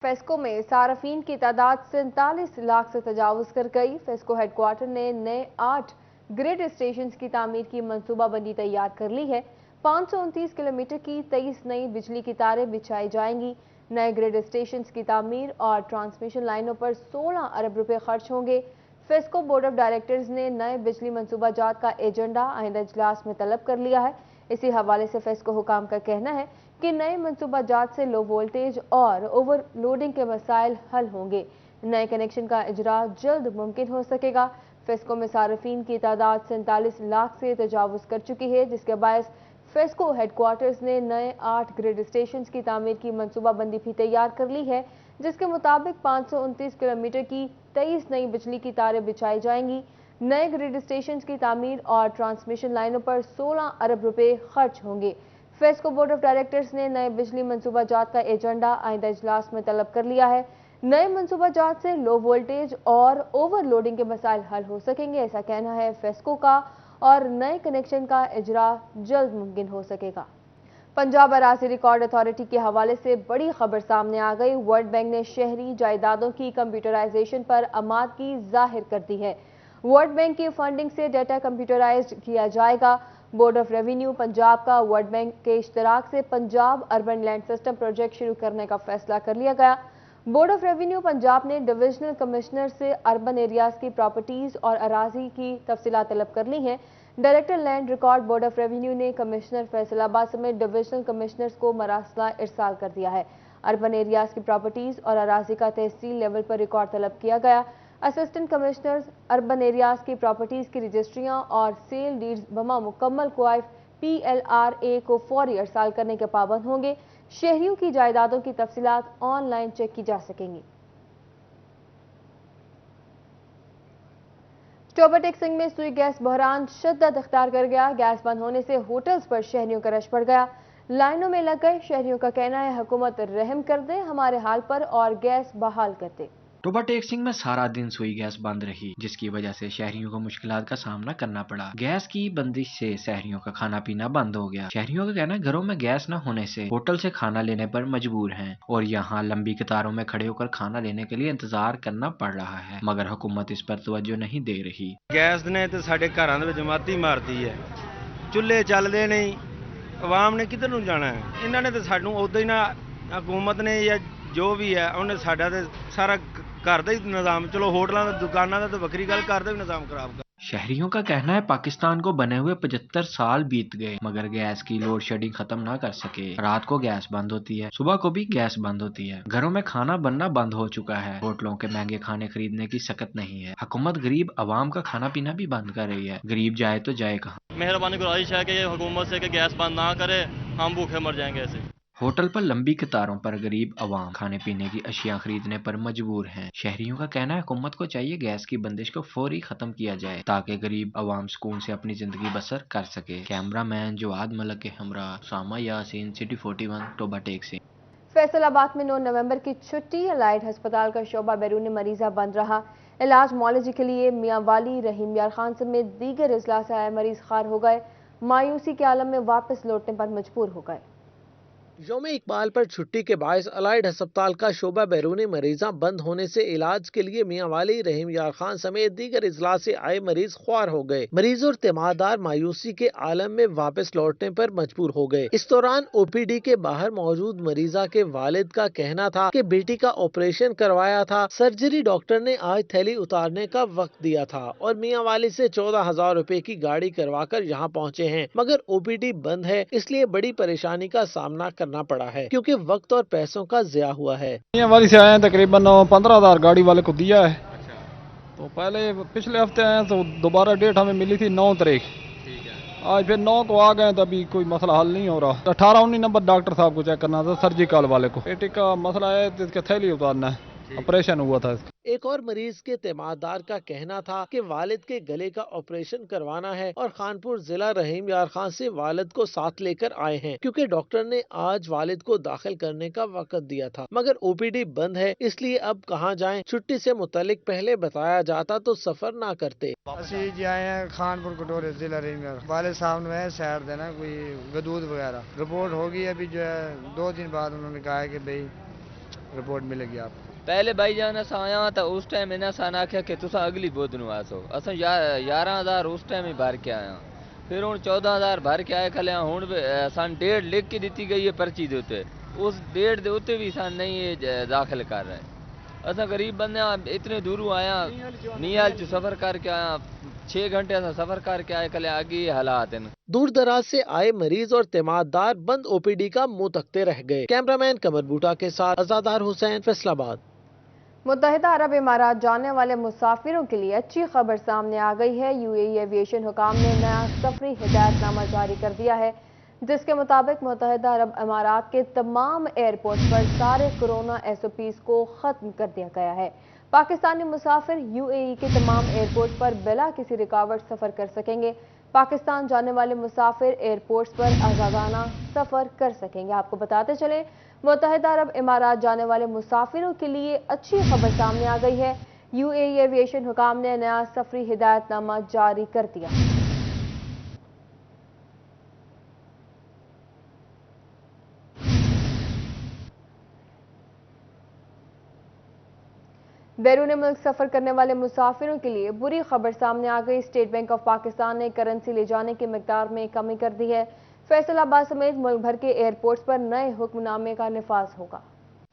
FESCO में सार्फिन की तादाद 47 लाख से तजावुज कर गई। फेस्को हेडक्वार्टर ने नए 8 ग्रिड स्टेशन की तामीर की मंसूबाबंदी तैयार कर ली है। 529 किलोमीटर की 23 नई बिजली की तारें बिछाई जाएंगी। नए ग्रिड स्टेशन की तामीर और ट्रांसमिशन लाइनों पर 16 अरब रुपए खर्च होंगे। फेस्को बोर्ड ऑफ डायरेक्टर्स ने नए बिजली मंसूबाजात का एजेंडा आइंदा इजलास में तलब कर लिया है। इसी हवाले से फेस्को हुकाम का कहना है कि नए मंसूबाजात से लो वोल्टेज और ओवरलोडिंग के मसाइल हल होंगे। नए कनेक्शन का इजरा जल्द मुमकिन हो सकेगा। फेस्को में सार्फिन की तादाद 47 लाख से तजावुज कर चुकी है, जिसके बायस फेस्को हेडक्वार्टर्स ने नए 8 ग्रिड स्टेशन की तामीर की मंसूबाबंदी भी तैयार कर ली है, जिसके मुताबिक 529 किलोमीटर की 23 नई बिजली की तारें बिछाई जाएंगी। नए ग्रिड स्टेशन की तामीर और ट्रांसमिशन लाइनों पर 16 अरब रुपए खर्च होंगे। फेस्को बोर्ड ऑफ डायरेक्टर्स ने नए बिजली मंसूबाजात का एजेंडा आइंदा इजलास में तलब कर लिया है। नए मंसूबाजात से लो वोल्टेज और ओवरलोडिंग के मसाइल हल हो सकेंगे, ऐसा कहना है फेस्को का, और नए कनेक्शन का इजरा जल्द मुमकिन हो सकेगा। पंजाब अराजी रिकॉर्ड अथॉरिटी के हवाले से बड़ी खबर सामने आ गई। वर्ल्ड बैंक ने शहरी जायदादों की कंप्यूटराइजेशन पर अमाद की जाहिर कर दी है। वर्ल्ड बैंक की फंडिंग से डाटा कंप्यूटराइज्ड किया जाएगा। बोर्ड ऑफ रेवेन्यू पंजाब का वर्ल्ड बैंक के इश्तराक से Punjab urban land system project शुरू करने का फैसला कर लिया गया। बोर्ड ऑफ रेवेन्यू पंजाब ने डिविजनल कमिश्नर से अर्बन एरियाज की प्रॉपर्टीज और अराजी की तफसीलात तलब कर ली हैं। Director land record board of revenue ने कमिश्नर फैसलाबाद समेत डिविजनल कमिश्नर्स को मरासला इरसाल कर दिया है। अर्बन एरियाज की प्रॉपर्टीज और अराजी का तहसील लेवल पर रिकॉर्ड तलब किया गया। असिस्टेंट कमिश्नर्स अर्बन एरियाज की प्रॉपर्टीज की रजिस्ट्रियां और सेल डीड्स बमा मुकम्मल क्वाइफ PLRA को फौरी इरसाल करने के पाबंद होंगे। शहरियों की जायदादों की तफसीलात ऑनलाइन चेक की जा सकेंगी। टोबा टेक सिंह में सुई गैस बहरान शिद्दत इख्तियार कर गया। गैस बंद होने से होटल्स पर शहरियों का रश बढ़ गया। लाइनों में लग गए शहरियों का कहना है हुकूमत रहम कर दे हमारे हाल पर और गैस बहाल कर दे। टोबा टेक सिंह में सारा दिन सुई गैस बंद रही, जिसकी वजह से शहरियों को मुश्किलात का सामना करना पड़ा। गैस की बंदिश से शहरियों का खाना पीना बंद हो गया। शहरियों का कहना है घरों में गैस न होने से होटल से खाना लेने पर मजबूर हैं और यहाँ लंबी कतारों में खड़े होकर खाना लेने के लिए इंतजार करना पड़ रहा है, मगर हुकूमत इस पर तवज्जो नहीं दे रही। गैस ने तो साडे घरां दे विच माती मारती है। चुल्हे चलदे नहीं, आवाम ने किधर नूं जाना है। इन्हां ने तो सानूं उदां ही ना, हुकूमत ने या जो भी है उन्हें साडा ते सारा घर का ही निज़ाम, चलो होटलों का दुकानों का तो वक्री गल, घर का भी निज़ाम खराब कर। शहरियों का कहना है पाकिस्तान को बने हुए 75 साल बीत गए, मगर गैस की लोड शेडिंग खत्म ना कर सके। रात को गैस बंद होती है, सुबह को भी गैस बंद होती है। घरों में खाना बनना बंद हो चुका है। होटलों के महंगे खाने खरीदने की सकत नहीं है। हुकूमत गरीब आवाम का खाना पीना भी बंद कर रही है। गरीब जाए तो जाए कहाँ। मेहरबानी गुजारिश है कि ये हुकूमत से कि गैस बंद ना करे, हम भूखे मर जाएंगे ऐसे। होटल पर लंबी कतारों पर गरीब आवाम खाने पीने की अशिया खरीदने पर मजबूर हैं। शहरियों का कहना है हुकूमत को चाहिए गैस की बंदिश को फौरी खत्म किया जाए ताकि गरीब आवाम सुकून से अपनी जिंदगी बसर कर सके। कैमरामैन जवाद मलक के हमरा सामा यासीन, सिटी 41, टोबा टेक सिंह। फैसलाबाद में 9 नवंबर की छुट्टी। अलाइड अस्पताल का शोबा बैरून मरीजा बंद रहा। इलाज मौलजी के लिए मियां वाली, रहीम यार खान समेत दीगर अजला से आए मरीज खार हो गए। मायूसी के आलम में वापस लौटने पर मजबूर हो गए। यौम इकबाल पर छुट्टी के बायस अलाइड अस्पताल का शोबा बैरूनी मरीजा बंद होने से इलाज के लिए मियां वाली, रहीम यार खान समेत दीगर अजला से आए मरीज ख्वार हो गए। मरीज और तीमारदार मायूसी के आलम में वापस लौटने पर मजबूर हो गए। इस दौरान OPD के बाहर मौजूद मरीजा के वालिद का कहना था कि बेटी का ऑपरेशन करवाया था, सर्जरी डॉक्टर ने आज थैली उतारने का वक्त दिया था और मियां वाली से 14,000 रुपए की गाड़ी करवा कर यहाँ पहुँचे हैं, मगर OPD बंद है, इसलिए बड़ी परेशानी का सामना करना पड़ा है क्योंकि वक्त और पैसों का ज़िया हुआ है। वाली से आए हैं, तकरीबन 15,000 गाड़ी वाले को दिया है। तो पहले पिछले हफ्ते आए तो दोबारा डेट हमें मिली थी 9 तारीख। आज फिर 9 को आ गए तो अभी कोई मसला हल नहीं हो रहा। 18-19 नंबर डॉक्टर साहब को चेक करना था, सर्जिकल वाले को। बेटे का मसला है तो इसका थैली उतारना है, ऑपरेशन हुआ था इसका। एक और मरीज के तीमारदार का कहना था कि वालिद के गले का ऑपरेशन करवाना है और खानपुर जिला रहीम यार खान से वालिद को साथ लेकर आए हैं क्योंकि डॉक्टर ने आज वालिद को दाखिल करने का वक्त दिया था, मगर OPD बंद है, इसलिए अब कहाँ जाएं। छुट्टी से मुतालिक पहले बताया जाता तो सफर ना करते। ਅਸੀਂ ਜੀ ਆਏ हैं खानपुर कटोरे जिला रहीम यार। वाले साहब ने सैर देना कोई गदूद वगैरह रिपोर्ट होगी, अभी जो है 2 दिन बाद उन्होंने कहा है कि भाई रिपोर्ट मिलेगी आपको। पहले भाई जान अस आया तो उस टाइम इन्हें सान आख्या कि तुस अगली बुध नू आसो, अस 11,000 उस टाइम ही भर के आया, फिर हूँ 14,000 भर के आए खले हूँ सान 1.5 लिख के दी गई है पर्ची दे उत्ते, उस 1.5 दे उत्ते भी सान नहीं दाखिल कर रहे। असा गरीब बंदे इतने दूरों आया, नियाल चू सफर करके आया, 6 घंटे असा सफर करके आए खले आगे हालात हैं। दूर दराज से आए मरीज और तिमारदार बंद ओपीडी का मुंह तकते रह गए। कैमरामैन कमर बूटा के साथ अज़ादार हुसैन, फैसलाबाद। मुत्तहिदा अरब इमारात जाने वाले मुसाफिरों के लिए अच्छी खबर सामने आ गई है। यूएई एविएशन हुकाम ने नया सफरी हिदायतनामा जारी कर दिया है, जिसके मुताबिक मुत्तहिदा अरब इमारात के तमाम एयरपोर्ट पर सारे कोरोना SOPs को ख़त्म कर दिया गया है। पाकिस्तानी मुसाफिर यूएई के तमाम एयरपोर्ट पर बिला किसी रुकावट सफ़र कर सकेंगे। पाकिस्तान जाने वाले मुसाफिर एयरपोर्ट्स पर आज़ादाना सफ़र कर सकेंगे। आपको बताते चले, मुत्तहिदा अरब इमारात जाने वाले मुसाफिरों के लिए अच्छी खबर सामने आ गई है। यूएई एविएशन हुकाम ने नया सफरी हिदायतनामा जारी कर दिया। बैरून मुल्क सफर करने वाले मुसाफिरों के लिए बुरी खबर सामने आ गई। स्टेट बैंक ऑफ पाकिस्तान ने करेंसी ले जाने की मिकदार में कमी कर दी है। फैसलाबाद समेत मुल्क भर के एयरपोर्ट्स पर नए हुक्मनामे का निफाज होगा।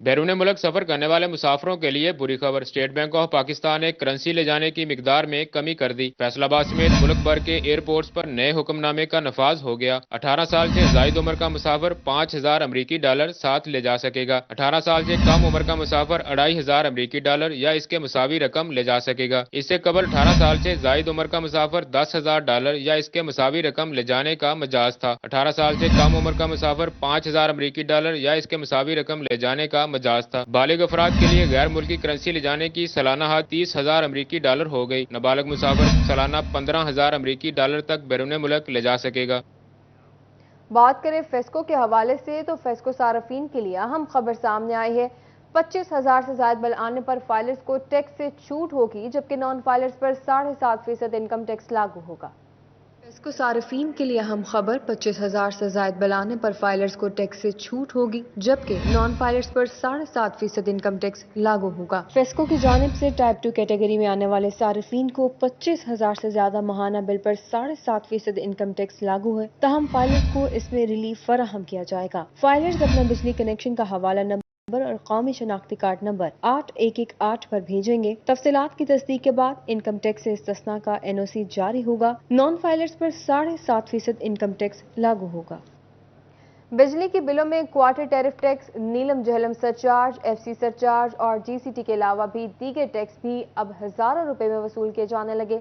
बैरून मुल्क सफर करने वाले मुसाफिरों के लिए बुरी खबर, स्टेट बैंक ऑफ पाकिस्तान ने करेंसी ले जाने की मिकदार में कमी कर दी। फैसलाबाद समेत मुल्क भर के एयरपोर्ट्स पर नए हुक्मनामे का नफाज हो गया। 18 साल से जायद उम्र का मुसाफिर 5,000 अमरीकी डॉलर साथ ले जा सकेगा। 18 साल से कम उम्र का मुसाफिर 2,500 अमरीकी डॉलर या इसके मुसावी रकम ले जा सकेगा। इससे कबल 18 साल से जायद उम्र का मुसाफिर 10,000 डॉलर या इसके मुसावी रकम ले जाने का मजाज था। 18 साल से कम उम्र का मुसाफिर 5,000 अमरीकी डॉलर या इसके मुसावी रकम ले जाने का मजाज था। बालिग अफराद के लिए गैर मुल्की करेंसी ले जाने की सालाना हद 30,000 अमरीकी डॉलर हो गई। नाबालिग मुसाफिर सालाना 15,000 अमरीकी डॉलर तक बैरून मुल्क ले जा सकेगा। बात करें फेस्को के हवाले से, तो फेस्को सार्फिन के लिए अहम खबर सामने आई है। 25,000 से ज्यादा बिल आने पर फाइलर्स को टैक्स से छूट होगी, जबकि नॉन फाइलर्स पर 7.5% इनकम टैक्स लागू होगा। फेस्को सार्फिन के लिए अहम खबर, 25,000 से ज्यादा बिल आने पर फाइलर्स को टैक्स से छूट होगी, जबकि नॉन फाइलर्स पर 7.5% इनकम टैक्स लागू होगा। फेस्को की जानिब से टाइप 2 कैटेगरी में आने वाले सार्फिन को 25,000 से ज्यादा माहाना बिल पर 7.5% इनकम टैक्स लागू है। तहम फाइलर्स को इसमें रिलीफ फराहम किया जाएगा। फाइलर्स अपना बिजली कनेक्शन का हवाला नंबर और कौमी शनाख्ती कार्ड नंबर 8118 पर भेजेंगे। तफसीलात की तस्दीक के बाद इनकम टैक्स से इस्तिस्ना का NOC जारी होगा। नॉन फाइलर्स पर 7.5% इनकम टैक्स लागू होगा। बिजली के बिलों में क्वार्टर टैरिफ टैक्स, नीलम जहलम सरचार्ज, FC सरचार्ज और GCT के अलावा भी दीगर टैक्स भी अब हजारों रुपए में वसूल किए जाने लगे।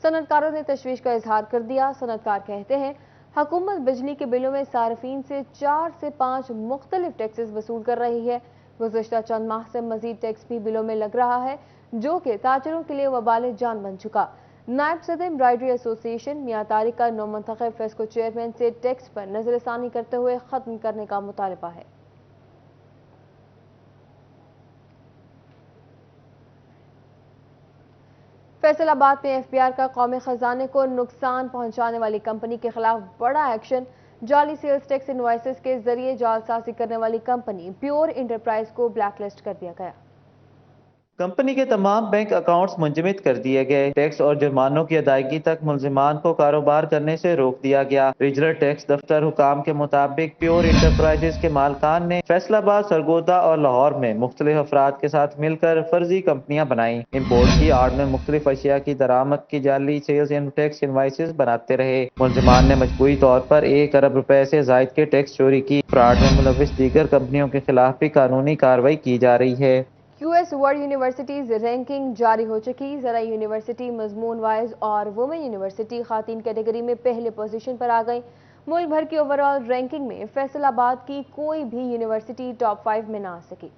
सनतकारों ने तशवीश का इजहार कर दिया। सनतकार कहते हैं, हुकूमत बिजली के बिलों में सार्फिन से 4 से 5 मुख्तलिफ टैक्सेस वसूल कर रही है। गुज़श्ता चंद माह से मजीद टैक्स भी बिलों में लग रहा है, जो कि ताजरों के लिए वबाल जान बन चुका। नायब सदर एम्ब्रॉयडरी एसोसिएशन मियां तारिक का नौमंतखब फेस्को चेयरमैन से टैक्स पर नजरसानी करते हुए खत्म करने का मुतालबा है। फैसलाबाद में FBR का कौमी खजाने को नुकसान पहुंचाने वाली कंपनी के खिलाफ बड़ा एक्शन। जाली सेल्स टैक्स इनवॉइसेस के जरिए जालसाजी करने वाली कंपनी प्योर इंटरप्राइज को ब्लैकलिस्ट कर दिया गया। कंपनी के तमाम बैंक अकाउंट्स मुंजमद कर दिए गए। टैक्स और जुर्मानों की अदायगी तक मुलजिमान को कारोबार करने से रोक दिया गया। रीजनल टैक्स दफ्तर हुकाम के मुताबिक प्योर इंटरप्राइजेस के मालकान ने फैसलाबाद, सरगोदा और लाहौर में मुख्तलिफ अफराद के साथ मिलकर फर्जी कंपनियां बनाई। इम्पोर्ट की आड़ में मुख्तलिफ अशिया की दरामद की जाली सेल्स एंड टैक्स इनवाइसेस बनाते रहे। मुलजिमान ने मजबूरी तौर पर 1 अरब रुपए से जायद के टैक्स चोरी की। फ्रॉड में मुलविस दीगर कंपनियों के खिलाफ भी कानूनी कार्रवाई की जा रही है। QS वर्ल्ड यूनिवर्सिटीज रैंकिंग जारी हो चुकी। जरा यूनिवर्सिटी मजमून वाइज और वुमेन यूनिवर्सिटी खातीन कैटेगरी में पहले पोजीशन पर आ गई। मुल्क भर की ओवरऑल रैंकिंग में फैसलाबाद की कोई भी यूनिवर्सिटी टॉप 5 में ना आ सकी।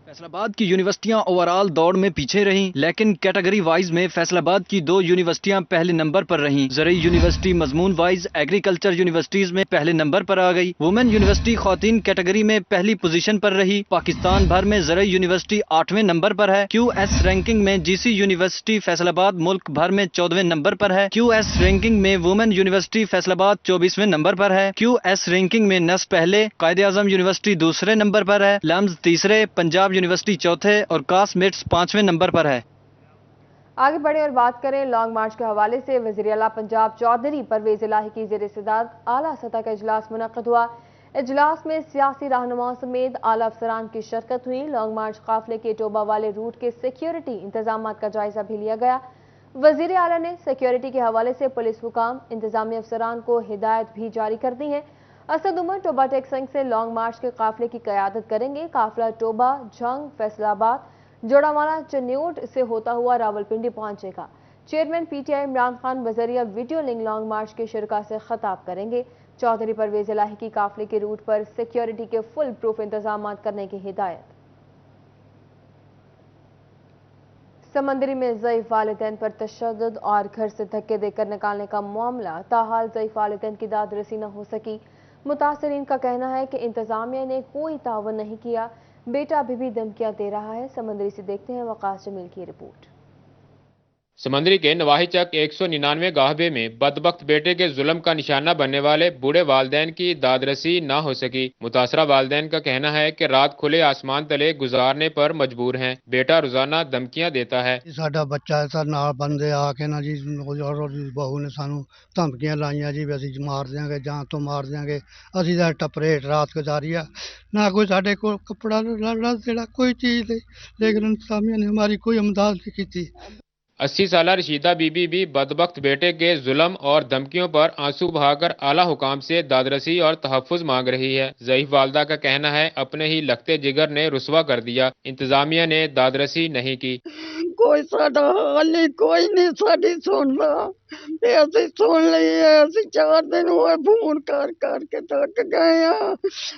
फैसलाबाद की यूनिवर्सिटियां ओवरऑल दौड़ में पीछे रहीं, लेकिन कैटेगरी वाइज में फैसलाबाद की 2 यूनिवर्सिटियां पहले नंबर पर रहीं। ज़रई यूनिवर्सिटी मजमून वाइज एग्रीकल्चर यूनिवर्सिटीज में पहले नंबर पर आ गई। वुमेन यूनिवर्सिटी खवातीन कैटेगरी में पहली पोजीशन पर रही। पाकिस्तान भर में ज़रई यूनिवर्सिटी 8वें नंबर पर है। QS रैंकिंग में GC यूनिवर्सिटी फैसलाबाद मुल्क भर में 14वें नंबर पर है। QS रैंकिंग में वुमेन यूनिवर्सिटी फैसलाबाद 24वें नंबर पर है। QS रैंकिंग में नस पहले, कायद आजम यूनिवर्सिटी दूसरे नंबर पर है, लम्स तीसरे, पंजाब पंजाब यूनिवर्सिटी चौथे और कास्मेट्स 5वें नंबर पर है। आगे बढ़े और बात करें लॉन्ग मार्च के हवाले से। वज़ीर आला पंजाब चौधरी परवेज इलाही की ज़ेर सदारत आला सतह का इजलास मुनक़्क़िद हुआ। इजलास में सियासी रहनुमाओं समेत आला अफसरान की शिरकत हुई। लॉन्ग मार्च काफिले के टोबा वाले रूट के सिक्योरिटी इंतजाम का जायजा भी लिया गया। वज़ीर आला ने सिक्योरिटी के हवाले से पुलिस हुकाम इंतजामी अफसरान को हिदायत भी जारी कर दी है। असद उमर टोबा टेक्संग से लॉन्ग मार्च के काफिले की क़यादत करेंगे। काफिला टोबा, झंग, फैसलाबाद, जोड़ावाला, चन्योट से होता हुआ रावलपिंडी पहुंचेगा। चेयरमैन पीटीआई इमरान खान बजरिया वीडियो लिंक लॉन्ग मार्च के शिरका से खिताब करेंगे। चौधरी परवेज इलाही की काफिले के रूट पर सिक्योरिटी के फुल प्रूफ इंतजाम करने की हिदायत। समंदरी में ज़ईफ वालिदैन पर तशद्दुद और घर से धक्के देकर निकालने का मामला ताहाल ज़ईफ वालिदैन की दाद रसी न हो सकी। मुतासरीन का कहना है कि इंतजामिया ने कोई तावन नहीं किया। बेटा अभी भी धमकियां दे रहा है। समंदरी से देखते हैं वकास जमील की रिपोर्ट। समंदरी के नवाही चक 199 गाहबे में बदबख्त बेटे के जुल्म का निशाना बनने वाले बूढ़े वालदैन की दादरसी ना हो सकी। मुतासरा वालदैन का कहना है कि रात खुले आसमान तले गुजारने पर मजबूर हैं। बेटा रोजाना धमकियां देता है। साडा बच्चा ऐसा नाल बंदे आके ना जी बहू ने सानू धमकियां लाइया जी भी असीं मार देंगे, जान तो मार देंगे। असीं तां टपरे रात गुजारी है, ना कोई साडे कोल कपड़ा लड़ा जेड़ा कोई चीज नहीं, लेकिन इंतजामिया ने हमारी कोई इमदाद नहीं की। 80 साला रशीदा बीबी भी बदबख्त बेटे के जुल्म और धमकियों पर आंसू बहाकर आला हुकाम से दादरसी और तहफ़्फ़ुज़ मांग रही है। ज़ईफ वालदा का कहना है अपने ही लखते जिगर ने रुसवा कर दिया, इंतजामिया ने दादरसी नहीं की। कोई साडा हाल नहीं, कोई नहीं साडी सुनदा। असीं सुन लई है, असीं 4 दिन होए फोन कर के थक गए हैं।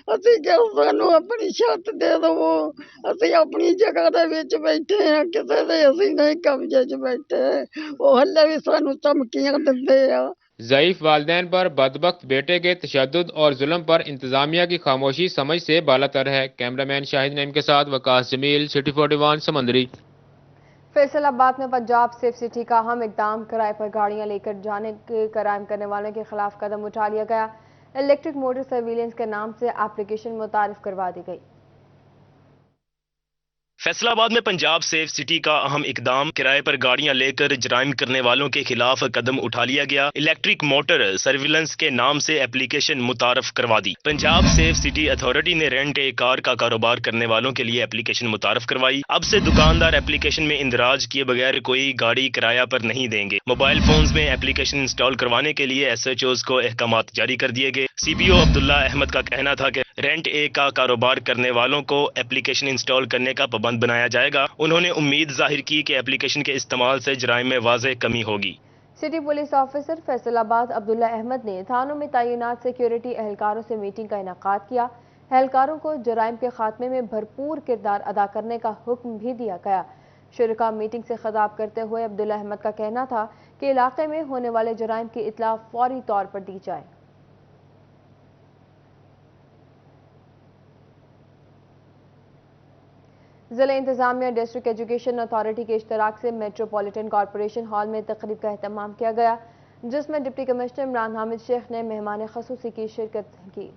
असीं क्या सानू अपनी छत दे दो, असीं अपनी जगह दे विच बैठे हैं, किसे दे असीं नहीं कब्जे च बैठे। वो हल्ले भी सानू धमकियां दिंदे आ। ज़ईफ वालदैन पर बदबख्त बेटे के तशद्दुद और जुल्म पर इंतजामिया की खामोशी समझ से बालातर है। कैमरामैन शाहिद नईम के साथ वकास जमील, सिटी 41 समंदरी। फैसलाबाद में पंजाब सेफ सिटी का अहम इकदाम, किराए पर गाड़ियां लेकर जाने के कराइम करने वालों के खिलाफ कदम उठा लिया गया। इलेक्ट्रिक मोटर सर्विलेंस के नाम से एप्लीकेशन मुतारिफ करवा दी गई। फैसलाबाद में पंजाब सेफ सिटी का अहम इकदाम, किराए पर गाड़ियां लेकर जराइम करने वालों के खिलाफ कदम उठा लिया गया। इलेक्ट्रिक मोटर सर्विलेंस के नाम से एप्लीकेशन मुतारफ करवा दी। पंजाब सेफ सिटी अथॉरिटी ने रेंट ए कार का कारोबार करने वालों के लिए एप्लीकेशन मुतारफ करवाई। अब से दुकानदार एप्लीकेशन में इंदराज किए बगैर कोई गाड़ी किराया पर नहीं देंगे। मोबाइल फोन्स में एप्लीकेशन इंस्टॉल करवाने के लिए SHOs को अहकामात जारी कर दिए गए। CPO अब्दुल्ला अहमद का कहना था कि रेंट ए का कारोबार करने वालों को एप्लीकेशन इंस्टॉल करने का पाबंद बनाया जाएगा। उन्होंने उम्मीद जाहिर की कि एप्लीकेशन के इस्तेमाल से जराइम में वाज़ेह कमी होगी। City police officer Faisalabad Abdullah Ahmad ने थानों में तैनात सिक्योरिटी एहलकारों से मीटिंग का इनेकाद किया। एहलकारों को जराइम के खात्मे में भरपूर किरदार अदा करने का हुक्म भी दिया गया। शुरका मीटिंग से खिताब करते हुए अब्दुल्ला अहमद का कहना था कि इलाके में होने वाले जराइम की इत्तला फौरी तौर पर दी जाए। जिला इंतजामिया डिस्ट्रिक्ट एजुकेशन अथॉरिटी के इश्तराक से मेट्रोपॉलिटन कॉरपोरेशन हॉल में तकरीब का एहतमाम किया गया, जिसमें डिप्टी कमिश्नर इमरान हामिद शेख ने मेहमान खसूसी की शिरकत की।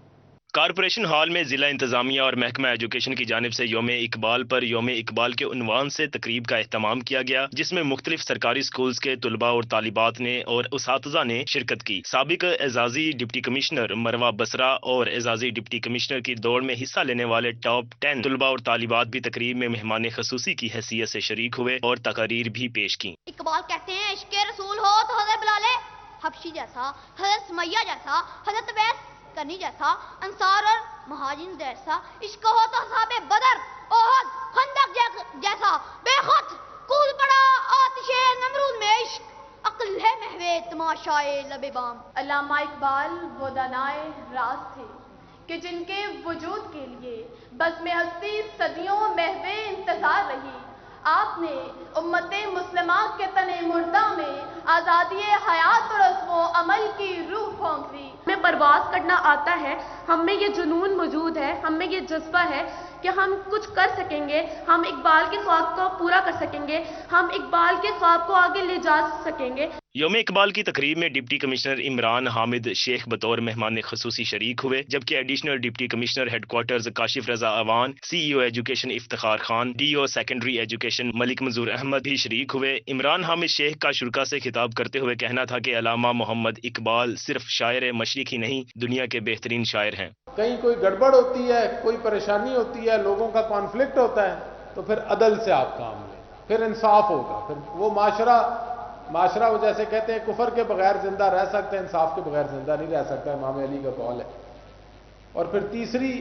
कॉरपोरेशन हॉल में जिला इंतजामिया और महकमा एजुकेशन की जानिब से योम इकबाल पर योम इकबाल के उन्वान से तकरीब का एहतमाम किया गया, जिसमें मुख्तलिफ सरकारी स्कूल्स के तुलबा और तालिबात ने और उसातिज़ा ने शिरकत की। साबिक एजाजी डिप्टी कमिश्नर मरवा बसरा और एजाजी डिप्टी कमिश्नर की दौड़ में हिस्सा लेने वाले टॉप 10 तुलबा और तालिबात भी तकरीब में मेहमान खसूसी की हैसियत से शरीक हुए और तकारीर भी पेश की। इकबाल कहते हैं इश्क़ रसूल हो तो हज़रत बिलाल हबशी जैसा, हज़रत सुमैया जैसा, हज़रत वैस करनी जैसा, अंसार और महाजिन जैसा इश्क हो तो साहबे बदर, ओहद, खंदक जैसा बेखुद कूद पड़ा आतिशे नमरूद में इश्क, अक्ल है महवे तमाशाए लबे बाम। अल्लामा इकबाल वो दानाए राज थे कि जिनके वजूद के लिए बस में हस्ती सदियों महवे इंतजार रही। आपने उम्मते मुस्लिमा के तने मुर्दा में आज़ादी हयात और वो अमल की रूह फोंक दी। हमें परवाज करना आता है, हम में ये जुनून मौजूद है, हम में ये जज्बा है کہ ہم کچھ کر سکیں گے, ہم اقبال کے خواب کو پورا کر سکیں گے, ہم اقبال کے خواب کو آگے لے جا سکیں گے. یوم اقبال کی تقریب میں ڈپٹی کمشنر عمران حامد شیخ بطور مہمان خصوصی شریک ہوئے, جبکہ additional deputy commissioner headquarters Kashif Raza Awan, C E O education Iftikhar Khan, D O secondary education Malik Manzoor Ahmad بھی شریک ہوئے. عمران حامد شیخ کا شرکا سے خطاب کرتے ہوئے کہنا تھا کہ علامہ محمد اقبال صرف شاعر مشرق ہی نہیں, دنیا کے بہترین شاعر ہیں. کہیں کوئی گڑبڑ ہوتی ہے, کوئی پریشانی ہوتی ہے, لوگوں کا کانفلکٹ ہوتا ہے, تو پھر عدل سے آپ کام لیں, پھر انصاف ہوگا. پھر وہ معاشرہ وہ جیسے کہتے ہیں کفر کے بغیر زندہ رہ سکتے ہیں, انصاف کے بغیر زندہ نہیں رہ سکتا, امام علی کا قول ہے. اور پھر تیسری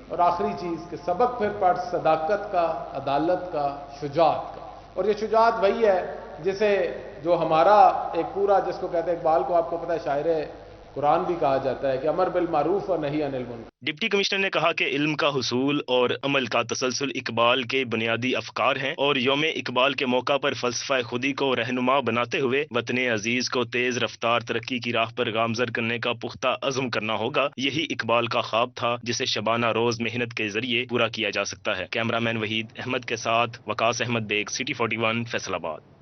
اور آخری چیز کہ سبق پھر پڑھ صداقت کا, عدالت کا, شجاعت کا. اور یہ شجاعت وہی ہے جسے جو ہمارا ایک پورا جس کو کہتے ہیں اقبال کو آپ کو پتہ ہے شاعر قرآن بھی کہا جاتا ہے کہ امر بالمعروف اور نہی عن المنکر. ڈپٹی کمشنر نے کہا کہ علم کا حصول اور عمل کا تسلسل اقبال کے بنیادی افکار ہیں, اور یوم اقبال کے موقع پر فلسفہ خودی کو رہنما بناتے ہوئے وطن عزیز کو تیز رفتار ترقی کی راہ پر گامزن کرنے کا پختہ عزم کرنا ہوگا. یہی اقبال کا خواب تھا جسے شبانہ روز محنت کے ذریعے پورا کیا جا سکتا ہے. کیمرہ مین وحید احمد کے ساتھ وقاص احمد بیگ, سٹی 41, فیصل آباد.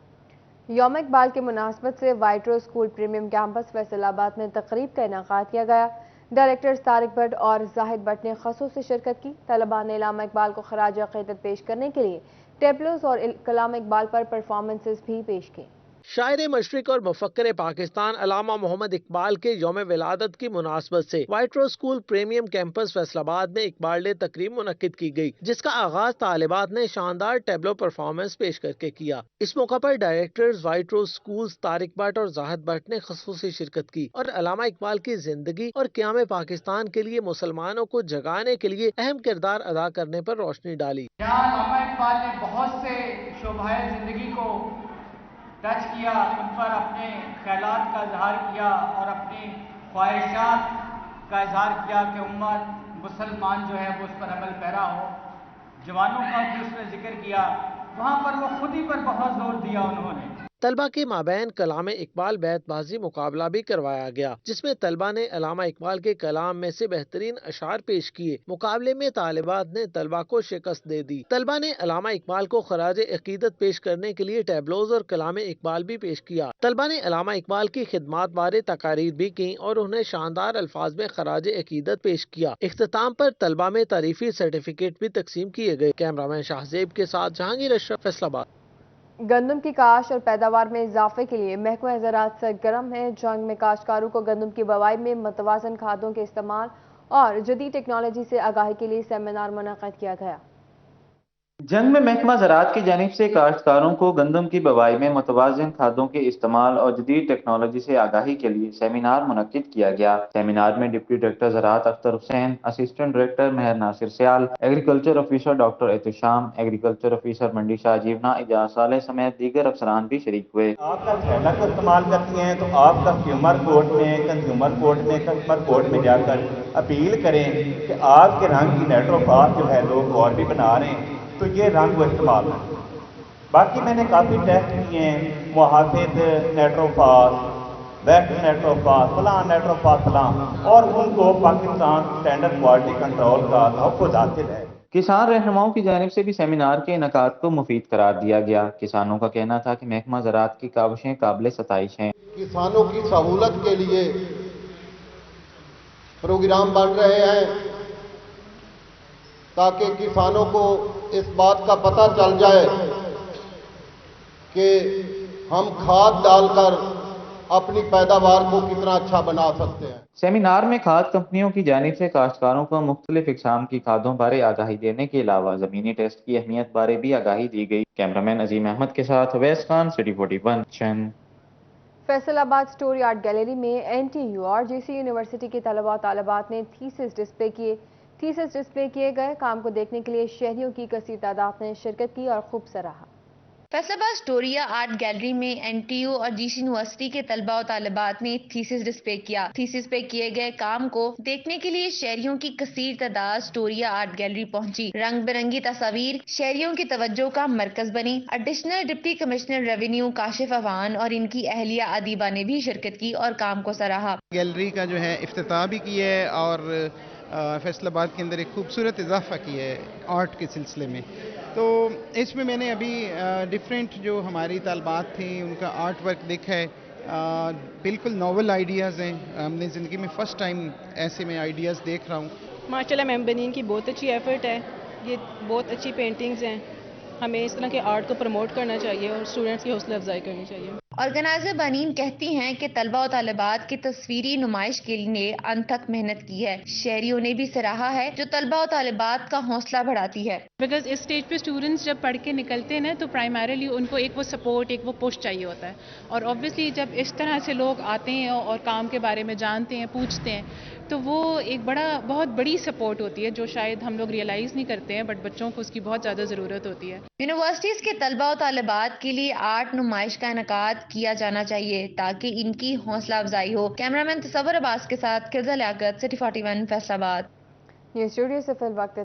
یوم اقبال کی مناسبت سے وائٹرو اسکول پریمیم کیمپس فیصل آباد میں تقریب کا انعقاد کیا گیا. ڈائریکٹرز طارق بٹ اور زاہد بٹ نے خصوصی شرکت کی. طلباء نے علامہ اقبال کو خراج عقیدت پیش کرنے کے لیے ٹیبلوز اور کلام اقبال پر پرفارمنسز بھی پیش کی. شاعر مشرق اور مفکر پاکستان علامہ محمد اقبال کے یوم ولادت کی مناسبت سے وائٹرو اسکول پریمیم کیمپس فیصل آباد میں اقبال ڈے تقریب منعقد کی گئی, جس کا آغاز طالبات نے شاندار ٹیبلو پرفارمنس پیش کر کے کیا. اس موقع پر ڈائریکٹرز وائٹرو اسکولز طارق بٹ اور زاہد بٹ نے خصوصی شرکت کی اور علامہ اقبال کی زندگی اور قیام پاکستان کے لیے مسلمانوں کو جگانے کے لیے اہم کردار ادا کرنے پر روشنی ڈالی. علامہ اقبال نے بہت سے شعبۂ زندگی کو ٹچ کیا, ان پر اپنے خیالات کا اظہار کیا اور اپنی خواہشات کا اظہار کیا کہ امت مسلمان جو ہے وہ اس پر عمل پیرا ہو. جوانوں کا بھی اس نے ذکر کیا, وہاں پر وہ خودی پر بہت زور دیا انہوں نے. طلبہ کے مابین کلام اقبال بیت بازی مقابلہ بھی کروایا گیا, جس میں طلبہ نے علامہ اقبال کے کلام میں سے بہترین اشعار پیش کیے. مقابلے میں طالبات نے طلبہ کو شکست دے دی. طلبہ نے علامہ اقبال کو خراج عقیدت پیش کرنے کے لیے ٹیبلوز اور کلام اقبال بھی پیش کیا. طلبہ نے علامہ اقبال کی خدمات بارے تقاریر بھی کی اور انہیں شاندار الفاظ میں خراج عقیدت پیش کیا. اختتام پر طلبہ میں تعریفی سرٹیفکیٹ بھی تقسیم کیے گئے. کیمرہ مین شاہزیب کے ساتھ جہانگیر اشرف, فیصل آباد. گندم کی کاشت اور پیداوار میں اضافے کے لیے محکمہ زراعت سرگرم ہے. جنگ میں کاشتکاروں کو گندم کی بوائی میں متوازن کھادوں کے استعمال اور جدید ٹیکنالوجی سے آگاہی کے لیے سیمینار منعقد کیا گیا. جنگ میں محکمہ زراعت کی جانب سے کاشتکاروں کو گندم کی بوائی میں متوازن کھادوں کے استعمال اور جدید ٹیکنالوجی سے آگاہی کے لیے سیمینار منعقد کیا گیا. سیمینار میں ڈپٹی ڈائریکٹر زراعت Akhtar Hussain, assistant director Mehar Nasir Sial, agriculture officer doctor Ehtisham, agriculture officer Mandi Shah جیونا اجاز صالح سمیت دیگر افسران بھی شریک ہوئے. آپ کا ٹھنڈا کو استعمال کرتی ہیں تو آپ کنزیومر کورٹ میں جا کر اپیل کریں کہ آپ کے رنگ کی نیٹروفاس جو ہے لوگ اور بھی بنا رہے ہیں تو یہ رنگ وہ استعمال ہے. باقی میں نے کافی ٹیسٹ کیے ہیں, محافظ نیٹروفاس, ویکس نیٹروفاس, فلاں نیٹروفاس فلاں, اور ان کو پاکستان اسٹینڈرڈ کوالٹی کنٹرول کا تحفظ حاصل ہے. کسان رہنماؤں کی جانب سے بھی سیمینار کے انعقاد کو مفید قرار دیا گیا. کسانوں کا کہنا تھا کہ محکمہ زراعت کی کاوشیں قابل ستائش ہیں. کسانوں کی سہولت کے لیے پروگرام بن رہے ہیں تاکہ کسانوں کو اس بات کا پتہ چل جائے کہ ہم کھاد ڈال کر اپنی پیداوار کو کتنا اچھا بنا سکتے ہیں. سیمینار میں کھاد کمپنیوں کی جانب سے کاشتکاروں کو مختلف اقسام کی کھادوں بارے آگاہی دینے کے علاوہ زمینی ٹیسٹ کی اہمیت بارے بھی آگاہی دی گئی. کیمرامین عظیم احمد کے ساتھ اویس خان, سٹی 41, چن. فیصل آباد اسٹوری آرٹ گیلری میں NTU اور GC یونیورسٹی کے طلباء و طالبات نے تھیسس ڈسپلے کیے گئے. کام کو دیکھنے کے لیے شہریوں کی کثیر تعداد نے شرکت کی اور خوب سراہا. فیصل آباد اسٹوریا آرٹ گیلری میں NTU اور GC یونیورسٹی کے طلباء و طالبات نے تھیسس ڈسپلے کیا. تھیسس پہ کیے گئے کام کو دیکھنے کے لیے شہریوں کی کثیر تعداد اسٹوریا آرٹ گیلری پہنچی. رنگ برنگی تصاویر شہریوں کی توجہ کا مرکز بنی. Additional deputy commissioner revenue Kashif Awan اور ان کی اہلیہ ادیبہ نے بھی شرکت کی اور کام کو سراہا. گیلری کا جو ہے افتتاح بھی کی ہے اور फैसलाबाद के अंदर एक खूबसूरत इजाफा किया है आर्ट के सिलसिले में। तो इसमें मैंने अभी डिफरेंट जो हमारी तलबात थी उनका आर्ट वर्क देखा है। बिल्कुल नॉवल आइडियाज़ हैं, हमने ज़िंदगी में फ़र्स्ट टाइम ऐसे में आइडियाज़ देख रहा हूँ। माशाल्लाह मैम बनीन की बहुत अच्छी एफर्ट है, ये बहुत अच्छी पेंटिंग्स हैं, हमें इस तरह के आर्ट को प्रमोट करना चाहिए और स्टूडेंट्स की हौसला अफजाई करनी चाहिए। ऑर्गेनाइजर बनीन कहती हैं कि तलबा और तालिबात की तस्वीरी नुमाइश के लिए अनथक मेहनत की है। शहरियों ने भी सराहा है जो तलबा और तालिबात का हौसला बढ़ाती है। बिकॉज इस स्टेज पे स्टूडेंट्स जब पढ़ के निकलते हैं ना तो प्राइमरीली उनको एक वो सपोर्ट, एक वो पुश चाहिए होता है, और ऑब्वियसली जब इस तरह से लोग आते हैं और काम के बारे में जानते हैं, पूछते हैं, तो वो एक बहुत बड़ी सपोर्ट होती है जो शायद हम लोग रियलाइज़ नहीं करते हैं, बट बच्चों को उसकी बहुत ज़्यादा ज़रूरत होती है। यूनिवर्सिटीज के तलबा और तालिबात के लिए आर्ट नुमाइश का इनेकाद किया जाना चाहिए ताकि इनकी हौसला अफजाई हो। कैमरामैन तसव्वुर अब्बास के साथ किरजा Liaquat, city 41 Faisalabad. News studio से फिल वक्त